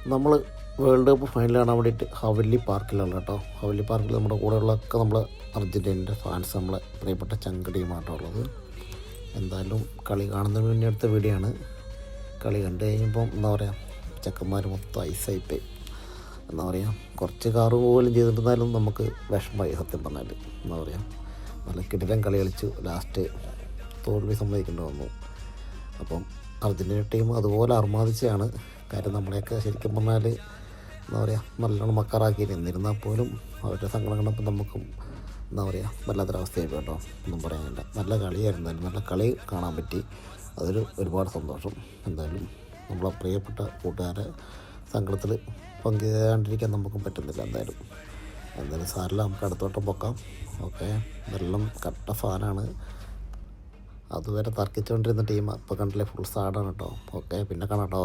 നമ്മൾ world cup final കാണാൻ വേണ്ടിയിട്ട് ഹവല്ലി പാർക്കിലുള്ള കേട്ടോ. ഹവല്ലി പാർക്കിൽ നമ്മുടെ കൂടെയുള്ളതൊക്കെ നമ്മൾ അർജൻറ്റീനൻ്റെ ഫാൻസ്, നമ്മളെ പ്രിയപ്പെട്ട ചങ്ക് ടീമായിട്ടോ ഉള്ളത്. എന്തായാലും കളി കാണുന്നതിന് മുന്നേ അടുത്ത വീഡിയോ ആണ്. കളി കണ്ടു കഴിയുമ്പം എന്താ പറയുക, ചെക്കന്മാർ മൊത്തം ഐസായിപ്പോയി. എന്താ പറയുക, കുറച്ച് കാറ് പോലും ചെയ്തിട്ടുണ്ടായാലും നമുക്ക് വിഷമമായി സത്യം പറഞ്ഞാൽ. എന്താ പറയുക, നല്ല കിടിലൻ കളി കളിച്ചു, ലാസ്റ്റ് തോൽവി സമ്മതിക്കേണ്ടി വന്നു. അപ്പം അർജൻറ്റീന ടീം അതുപോലെ അർമാദിച്ചാണ്. കാര്യം നമ്മളെയൊക്കെ ശരിക്കും പറഞ്ഞാൽ എന്താ പറയുക, നല്ലോണം മക്കാറാക്കി. എന്നിരുന്നാൽ പോലും അവരുടെ സങ്കടം കണ്ടപ്പോൾ നമുക്കും എന്താ പറയുക വല്ലാത്തൊരവസ്ഥയായി കേട്ടോ. ഒന്നും പറയാനില്ല. നല്ല കളിയായിരുന്നു, നല്ല കളി കാണാൻ പറ്റി. അതിൽ ഒരുപാട് സന്തോഷം. എന്തായാലും നമ്മളെ പ്രിയപ്പെട്ട കൂട്ടുകാരെ സങ്കടത്തിൽ പങ്കുചേരാണ്ടിരിക്കാൻ നമുക്കും പറ്റുന്നില്ല. എന്തായാലും സാറില്ല, നമുക്ക് അടുത്തോട്ടം പൊക്കാം. ഓക്കെ, വെള്ളം കട്ട ഫാനാണ്. അതുവരെ തർക്കിച്ചുകൊണ്ടിരുന്ന ടീം ഇപ്പോൾ കണ്ടില്ലേ ഫുൾ സാഡാണ് കേട്ടോ. ഓക്കെ, പിന്നെ കാണാം കേട്ടോ.